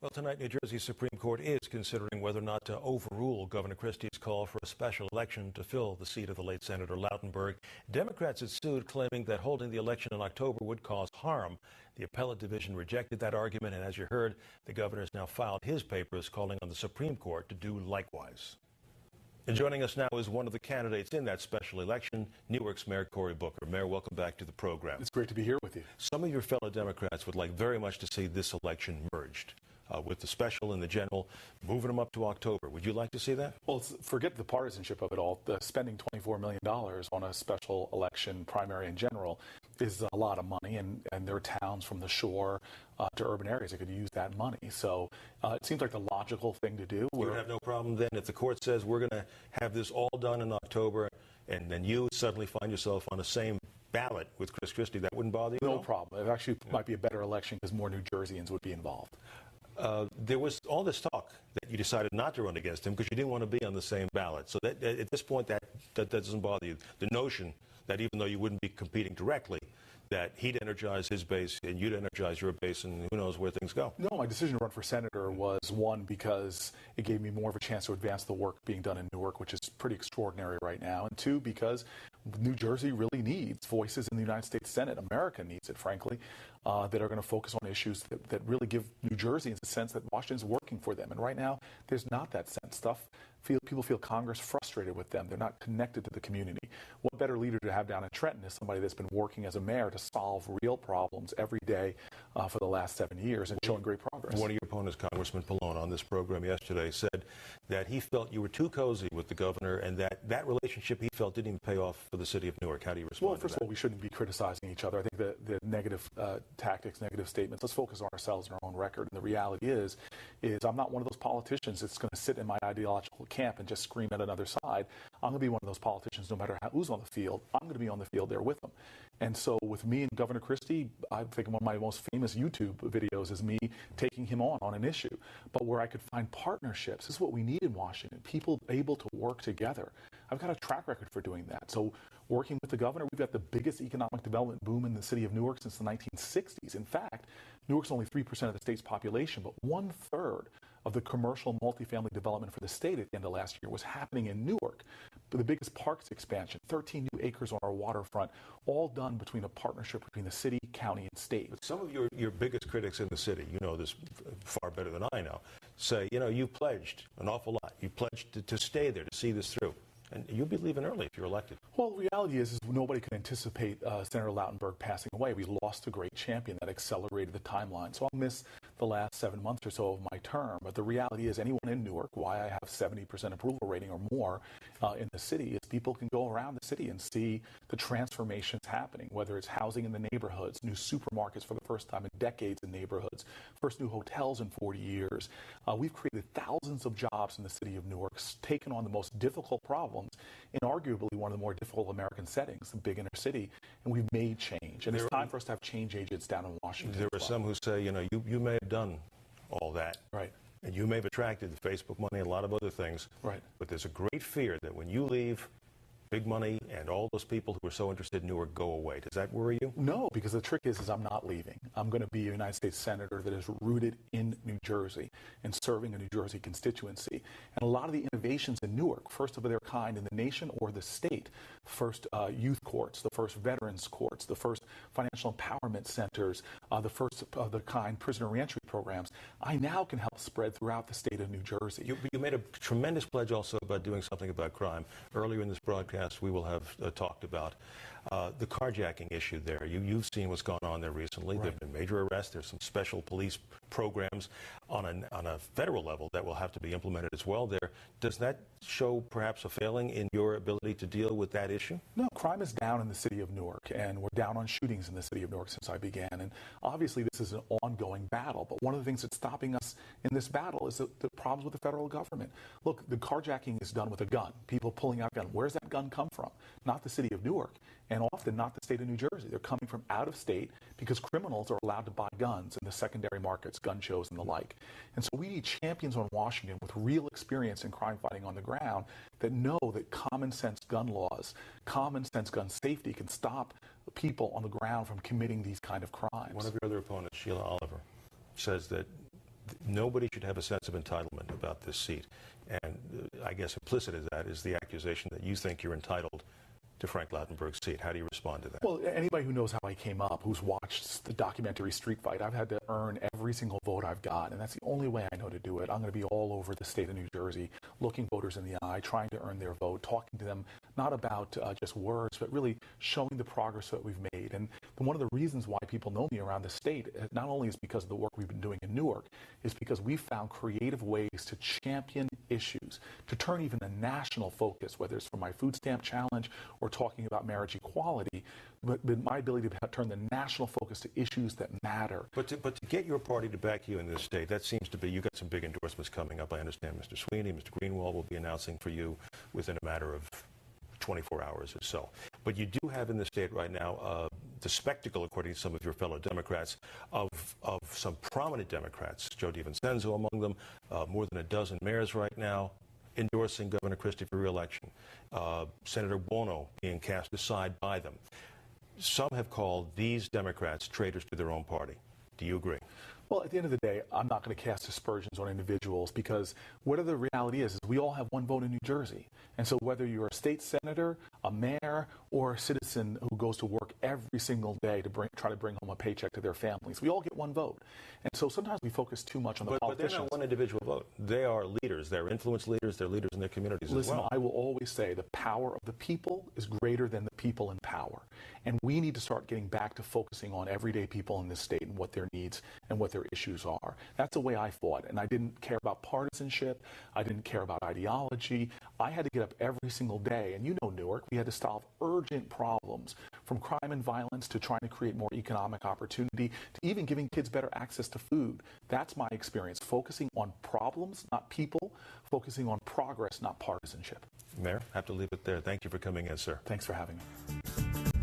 Well, tonight, New Jersey Supreme Court is considering whether or not to overrule Governor Christie's call for a special election to fill the seat of the late Senator Lautenberg. Democrats had sued, claiming that holding the election in October would cause harm. The appellate division rejected that argument, and as you heard, the governor has now filed his papers calling on the Supreme Court to do likewise. And joining us now is one of the candidates in that special election, Newark's Mayor Cory Booker. Mayor, welcome back to the program. It's great to be here with you. Some of your fellow Democrats would like very much to see this election merged, with the special and the general, moving them up to October. Would you like to see that? Well, forget the partisanship of it all. Spending $24 million on a special election, primary and general, is a lot of money, and there are towns from the shore to urban areas that could use that money. So it seems like the logical thing to do. You would have no problem then if the court says we're going to have this all done in October, and then you suddenly find yourself on the same ballot with Chris Christie. That wouldn't bother you? No problem. It actually might be a better election because more New Jerseyans would be involved. There was all this talk that you decided not to run against him because you didn't want to be on the same ballot. So that, at this point, that doesn't bother you. The notion that even though you wouldn't be competing directly, that he'd energize his base and you'd energize your base, and who knows where things go. No, my decision to run for senator was, one, because it gave me more of a chance to advance the work being done in Newark, which is pretty extraordinary right now, and two, because New Jersey really needs voices in the United States Senate. America needs it, frankly, that are going to focus on issues that really give New Jerseyans a sense that Washington's working for them. And right now, there's not that sense. People feel Congress frustrated with them. They're not connected to the community. What better leader to have down in Trenton is somebody that's been working as a mayor to solve real problems every day for the last 7 years and showing great progress. One of your opponents, Congressman Pallone, on this program yesterday said that he felt you were too cozy with the governor and that relationship he felt didn't even pay off for the city of Newark. How do you respond Well, first of all, we shouldn't be criticizing each other. I think the negative tactics, negative statements, let's focus on ourselves and our own record. And the reality is I'm not one of those politicians that's going to sit in my ideological camp and just scream at another side. I'm going to be one of those politicians, no matter who's on the field, I'm going to be on the field there with them. And so with me and Governor Christie, I think one of my most famous YouTube videos is me taking him on an issue. But where I could find partnerships, this is what we need in Washington, people able to work together. I've got a track record for doing that. So working with the governor, we've got the biggest economic development boom in the city of Newark since the 1960s. In fact, Newark's only 3% of the state's population, but 1/3 of the commercial multifamily development for the state at the end of last year was happening in Newark. The biggest parks expansion, 13 new acres on our waterfront, all done between a partnership between the city, county, and state. But some of your biggest critics in the city, you know this far better than I know, say, you pledged an awful lot. You pledged to stay there, to see this through. And you'll be leaving early if you're elected. Well, the reality is nobody could anticipate Senator Lautenberg passing away. We lost a great champion that accelerated the timeline. So I'll miss the last 7 months or so of my term. But the reality is anyone in Newark, why I have 70% approval rating or more in the city, is people can go around the city and see the transformations happening, whether it's housing in the neighborhoods, new supermarkets for the first time in decades in neighborhoods, first new hotels in 40 years. We've created thousands of jobs in the city of Newark, taken on the most difficult problems in arguably one of the more difficult American settings, the big inner city, and we've made change. And it's time for us to have change agents down in Washington. There are some who say, you may have done all that. Right. And you may have attracted the Facebook money and a lot of other things. Right. But there's a great fear that when you leave, big money and all those people who are so interested in Newark go away. Does that worry you? No, because the trick is I'm not leaving. I'm going to be a United States Senator that is rooted in New Jersey and serving a New Jersey constituency. And a lot of the innovations in Newark, first of their kind in the nation or the state, first youth courts, the first veterans courts, the first financial empowerment centers, the first of the kind prisoner reentry programs, I now can help spread throughout the state of New Jersey. You made a tremendous pledge also about doing something about crime. Earlier in this broadcast, we will have talked about the carjacking issue there. You've seen what's gone on there recently. Right. There have been major arrests. There's some special police programs on a federal level that will have to be implemented as well there. Does that show perhaps a failing in your ability to deal with that issue? No, crime is down in the city of Newark, and we're down on shootings in the city of Newark since I began. And obviously this is an ongoing battle, but one of the things that's stopping us in this battle is the problems with the federal government. Look, the carjacking is done with a gun. People pulling out a gun. Where's that gun come from? Not the city of Newark, and often not the state of New Jersey. They're coming from out of state because criminals are allowed to buy guns in the secondary markets, gun shows and the like. And so we need champions on Washington with real experience in crime fighting on the ground that know that common sense gun laws, common sense gun safety can stop people on the ground from committing these kind of crimes. One of your other opponents, Sheila Oliver, says that nobody should have a sense of entitlement about this seat. And I guess implicit in that is the accusation that you think you're entitled to Frank Lautenberg's seat. How do you respond to that? Well, anybody who knows how I came up, who's watched the documentary Street Fight, I've had to earn every single vote I've got, and that's the only way I know to do it. I'm going to be all over the state of New Jersey, looking voters in the eye, trying to earn their vote, talking to them not about just words, but really showing the progress that we've made. And one of the reasons why people know me around the state, not only is because of the work we've been doing in Newark, is because we've found creative ways to champion issues, to turn even a national focus, whether it's for my food stamp challenge or talking about marriage equality, but my ability to turn the national focus to issues that matter. But to get your party to back you in this state, that seems to be, you got some big endorsements coming up. I understand Mr. Sweeney, Mr. Greenwald will be announcing for you within a matter of 24 hours or so. But you do have in the state right now the spectacle, according to some of your fellow Democrats, of some prominent Democrats, Joe DiVincenzo among them, more than a dozen mayors right now, endorsing Governor Christie for re-election. Senator Buono being cast aside by them. Some have called these Democrats traitors to their own party. Do you agree? Well, at the end of the day, I'm not going to cast aspersions on individuals because what the reality is we all have one vote in New Jersey. And so whether you're a state senator, a mayor, or a citizen who goes to work every single day to try to bring home a paycheck to their families, we all get one vote. And so sometimes we focus too much on the politicians. But they're not one individual vote. They are leaders. They're influence leaders. They're leaders in their communities as well. Listen, I will always say the power of the people is greater than the people in power. And we need to start getting back to focusing on everyday people in this state and what their needs and what their issues are. That's the way I fought. And I didn't care about partisanship. I didn't care about ideology. I had to get up every single day. And you know Newark, we had to solve urgent problems, from crime and violence to trying to create more economic opportunity to even giving kids better access to food. That's my experience, focusing on problems, not people, focusing on progress, not partisanship. Mayor, I have to leave it there. Thank you for coming in, sir. Thanks for having me.